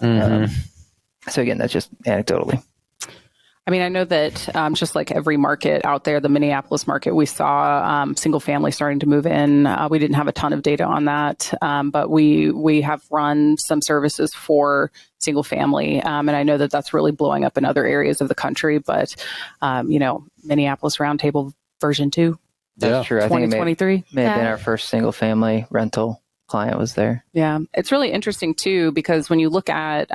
Speaker 1: So again, that's just anecdotally.
Speaker 3: I mean, I know that just like every market out there, the Minneapolis market, we saw single family starting to move in. We didn't have a ton of data on that, but we have run some services for single family. And I know that that's really blowing up in other areas of the country. But, Minneapolis Roundtable version 2.
Speaker 1: That's true. I think it
Speaker 3: 2023.
Speaker 1: may have been our first single family rental client was there.
Speaker 3: Yeah. It's really interesting, too, because when you look at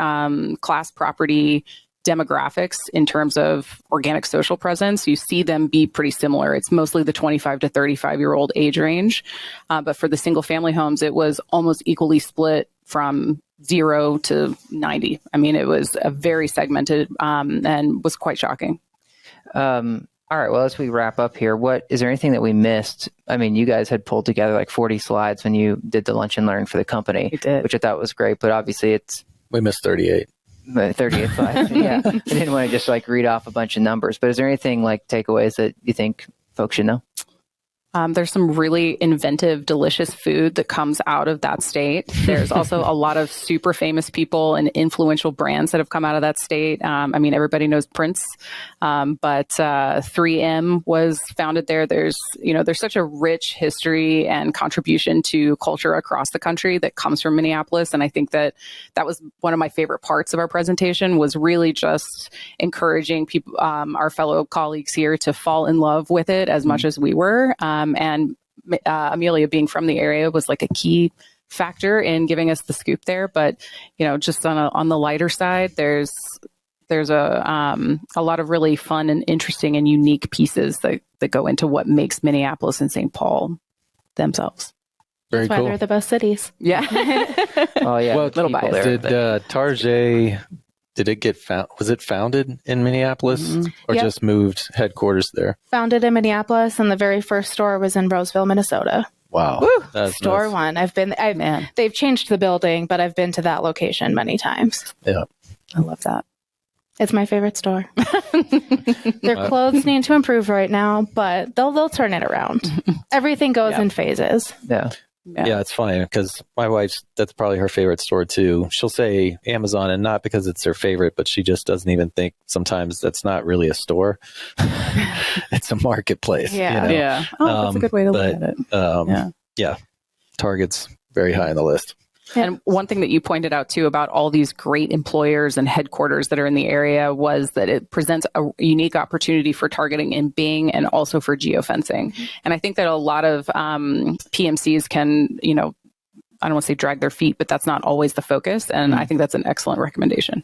Speaker 3: class property demographics in terms of organic social presence, you see them be pretty similar. It's mostly the 25 to 35-year-old age range. But for the single family homes, it was almost equally split from 0 to 90. I mean, it was a very segmented and was quite shocking.
Speaker 1: All right. Well, as we wrap up here, is there anything that we missed? I mean, you guys had pulled together like 40 slides when you did the lunch and learn for the company, which I thought was great. But obviously
Speaker 2: we missed 38.
Speaker 1: 38 slides. Yeah. I didn't want to just like read off a bunch of numbers, but is there anything like takeaways that you think folks should know?
Speaker 3: There's some really inventive, delicious food that comes out of that state. There's also a lot of super famous people and influential brands that have come out of that state. I mean, everybody knows Prince, but 3M was founded there. There's such a rich history and contribution to culture across the country that comes from Minneapolis. And I think that was one of my favorite parts of our presentation, was really just encouraging people, our fellow colleagues here, to fall in love with it as much as we were. And Amelia, being from the area, was like a key factor in giving us the scoop there. But just on the lighter side, there's a lot of really fun and interesting and unique pieces that go into what makes Minneapolis and St. Paul themselves.
Speaker 2: Very
Speaker 4: That's why
Speaker 2: cool.
Speaker 4: they're the best cities.
Speaker 3: Yeah.
Speaker 1: Oh yeah.
Speaker 2: Well,
Speaker 3: little biased.
Speaker 2: Did Tarjay? Did it get found? Was it founded in Minneapolis or
Speaker 4: Yep.
Speaker 2: just moved headquarters there?
Speaker 4: Founded in Minneapolis, and the very first store was in Roseville, Minnesota.
Speaker 2: Wow. That's
Speaker 4: Store
Speaker 2: nuts.
Speaker 4: one. They've changed the building, but I've been to that location many times.
Speaker 2: Yeah.
Speaker 3: I love that.
Speaker 4: It's my favorite store. Their clothes need to improve right now, but they'll turn it around. Everything goes in phases.
Speaker 1: Yeah.
Speaker 2: Yeah, it's funny because my wife's, that's probably her favorite store too. She'll say Amazon, and not because it's her favorite, but she just doesn't even think sometimes that's not really a store. It's a marketplace.
Speaker 4: Yeah.
Speaker 3: Yeah. Oh, that's a good way to look at it.
Speaker 2: Yeah. Target's very high on the list.
Speaker 3: And one thing that you pointed out too about all these great employers and headquarters that are in the area was that it presents a unique opportunity for targeting in Bing and also for geofencing. And I think that a lot of PMCs can, I don't want to say drag their feet, but that's not always the focus. And I think that's an excellent recommendation.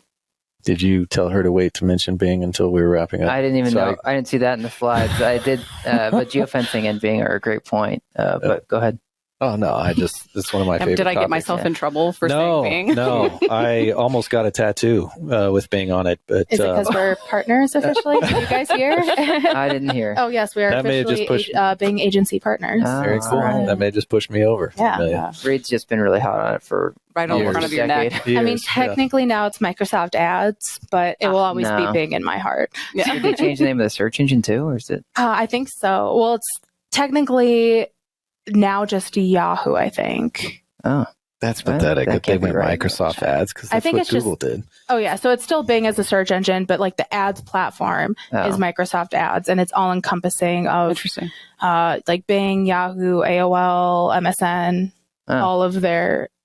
Speaker 2: Did you tell her to wait to mention Bing until we were wrapping up?
Speaker 1: I didn't even know. I didn't see that in the slides. I did, but geofencing and Bing are a great point. But go ahead.
Speaker 2: Oh, no, it's one of my favorite
Speaker 3: Did I get
Speaker 2: topics.
Speaker 3: myself in trouble for saying Bing?
Speaker 2: No, I almost got a tattoo with Bing on it. But
Speaker 4: Is it because we're partners officially? Did you guys hear?
Speaker 1: I didn't hear.
Speaker 4: Oh, yes, we are
Speaker 2: That may have just
Speaker 4: officially Bing agency partners.
Speaker 2: very cool.
Speaker 1: Right.
Speaker 2: That may just push me over.
Speaker 4: Yeah.
Speaker 2: Amelia.
Speaker 1: Reed's just been really hot on it for
Speaker 3: Right on the
Speaker 1: years,
Speaker 3: front of your
Speaker 1: decade.
Speaker 3: neck.
Speaker 4: I mean,
Speaker 2: Years,
Speaker 4: technically now it's Microsoft Ads, but it will always
Speaker 1: no.
Speaker 4: be Bing in my heart.
Speaker 3: Yeah.
Speaker 1: Did they change the name of the search engine too, or is it?
Speaker 4: I think so. Well, it's technically now just Yahoo, I think.
Speaker 1: Oh,
Speaker 2: That's
Speaker 1: Well,
Speaker 2: pathetic
Speaker 1: that
Speaker 2: that they
Speaker 1: can't be
Speaker 2: went
Speaker 1: right.
Speaker 2: Microsoft ads because
Speaker 4: I
Speaker 2: that's
Speaker 4: think
Speaker 2: what
Speaker 4: it's just-
Speaker 2: Google did.
Speaker 4: Oh, yeah. So it's still Bing as a search engine, but like the ads platform is Microsoft Ads, and it's all encompassing of
Speaker 3: Interesting.
Speaker 4: like Bing, Yahoo, AOL, MSN,
Speaker 1: Oh.
Speaker 4: all of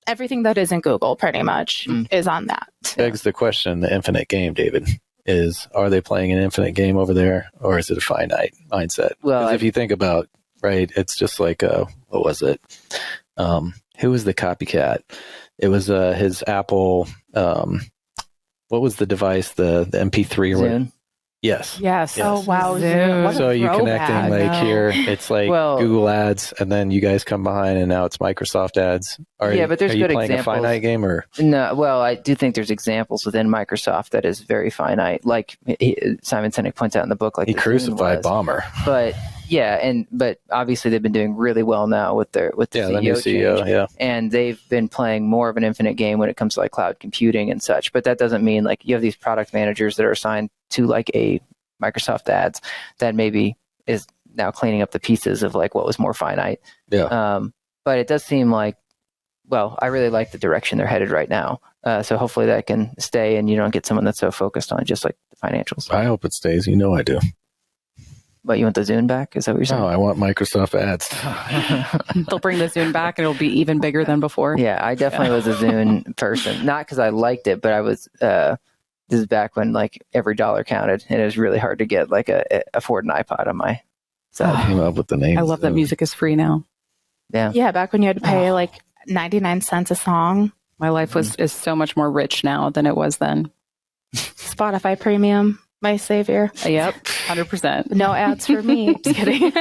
Speaker 4: everything that isn't Google pretty much is on that.
Speaker 2: Begs the question, the infinite game, David, is are they playing an infinite game over there or is it a finite mindset?
Speaker 1: Well,
Speaker 2: 'Cause if you think about, right, it's just like, what was it? Who was the copycat? It was his Apple, what was the device, the MP3?
Speaker 1: Zune.
Speaker 2: Yes.
Speaker 3: Yes.
Speaker 4: Oh, wow.
Speaker 3: Zoom.
Speaker 4: What a
Speaker 2: So you
Speaker 4: throwback.
Speaker 2: connecting like
Speaker 3: No.
Speaker 2: here, it's like
Speaker 1: Well-
Speaker 2: Google ads, and then you guys come behind, and now it's Microsoft ads.
Speaker 1: Yeah, but there's
Speaker 2: are you
Speaker 1: good
Speaker 2: playing
Speaker 1: examples.
Speaker 2: a finite game or?
Speaker 1: No, well, I do think there's examples within Microsoft that is very finite. Like Simon Sinek points out in the book, like
Speaker 2: He
Speaker 1: the Zune
Speaker 2: crucified
Speaker 1: was.
Speaker 2: Bomber.
Speaker 1: But yeah, but obviously they've been doing really well now with the
Speaker 2: Yeah,
Speaker 1: CEO
Speaker 2: the new CEO.
Speaker 1: change.
Speaker 2: Yeah.
Speaker 1: And they've been playing more of an infinite game when it comes to like cloud computing and such. But that doesn't mean like you have these product managers that are assigned to like a Microsoft ads that maybe is now cleaning up the pieces of like what was more finite.
Speaker 2: Yeah.
Speaker 1: But it does seem like, well, I really like the direction they're headed right now. So hopefully that can stay and you don't get someone that's so focused on just like the financials.
Speaker 2: I hope it stays. You know I do.
Speaker 1: But you want the Zune back? Is that what you're saying?
Speaker 2: No, I want Microsoft ads.
Speaker 3: They'll bring the Zune back and it'll be even bigger than before.
Speaker 1: Yeah, I definitely was a Zune person. Not because I liked it, but I was. This is back when like every dollar counted, and it was really hard to get like afford an iPod on my side.
Speaker 2: I came up with the name.
Speaker 3: I love that music is free now.
Speaker 4: Yeah, back when you had to pay like 99 cents a song.
Speaker 3: My life is so much more rich now than it was then.
Speaker 4: Spotify Premium, my savior.
Speaker 3: Yep, 100%.
Speaker 4: No ads for me. Just kidding.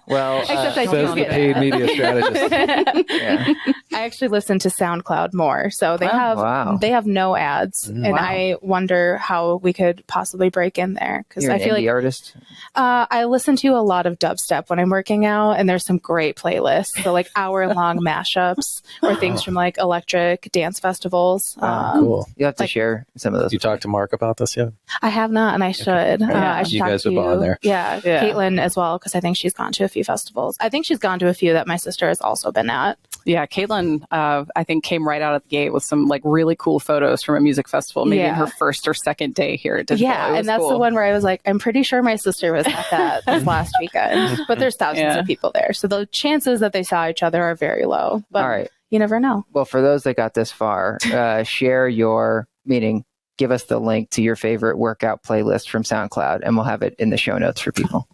Speaker 1: Well,
Speaker 4: Except I
Speaker 2: Says
Speaker 4: do
Speaker 2: the
Speaker 4: get
Speaker 2: paid
Speaker 4: it.
Speaker 2: media strategist.
Speaker 1: yeah.
Speaker 4: I actually listen to SoundCloud more, so they
Speaker 1: wow.
Speaker 4: have no ads, and
Speaker 3: Wow.
Speaker 4: I wonder how we could possibly break in there because
Speaker 1: You're
Speaker 4: I
Speaker 1: an
Speaker 4: feel
Speaker 1: indie
Speaker 4: like
Speaker 1: artist.
Speaker 4: I listen to a lot of dubstep when I'm working out, and there's some great playlists. So like hour-long mashups or things from like electric dance festivals.
Speaker 2: Cool.
Speaker 1: You have to
Speaker 4: like-
Speaker 1: share some of those.
Speaker 2: You talked to Mark about this yet?
Speaker 4: I have not, and I should. I should
Speaker 2: You
Speaker 4: talk
Speaker 2: guys
Speaker 4: to
Speaker 2: have on there.
Speaker 4: Yeah,
Speaker 3: Yeah.
Speaker 4: Caitlin as well, because I think she's gone to a few festivals. I think she's gone to a few that my sister has also been at.
Speaker 3: Yeah, Caitlin, I think came right out of the gate with some like really cool photos from a music festival, maybe in
Speaker 4: Yeah.
Speaker 3: her first or second day here at Digible.
Speaker 4: Yeah,
Speaker 3: It was
Speaker 4: and that's
Speaker 3: cool.
Speaker 4: the one where I was like, I'm pretty sure my sister was at that this last weekend. But there's thousands
Speaker 3: Yeah.
Speaker 4: of people there, so the chances that they saw each other are very low. But
Speaker 1: All right.
Speaker 4: you never know.
Speaker 1: Well, for those that got this far, share your meaning. Give us the link to your favorite workout playlist from SoundCloud, and we'll have it in the show notes for people.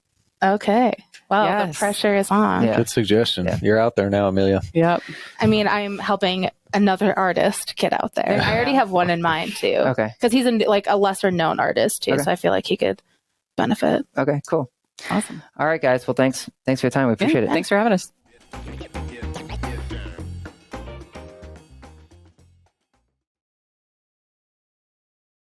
Speaker 4: Okay. Well, the
Speaker 3: Yes.
Speaker 4: pressure is on.
Speaker 1: Yeah.
Speaker 2: Good suggestion.
Speaker 1: Yeah.
Speaker 2: You're out there now, Amelia.
Speaker 3: Yep.
Speaker 4: I mean, I'm helping another artist get out there. I already have one in mind too.
Speaker 1: Okay.
Speaker 4: Because he's like a lesser known artist too,
Speaker 1: Okay.
Speaker 4: so I feel like he could benefit.
Speaker 1: Okay. Cool.
Speaker 3: Awesome.
Speaker 1: All right, guys. Well, thanks for your time. We appreciate
Speaker 3: Yeah,
Speaker 1: it.
Speaker 3: thanks for having us.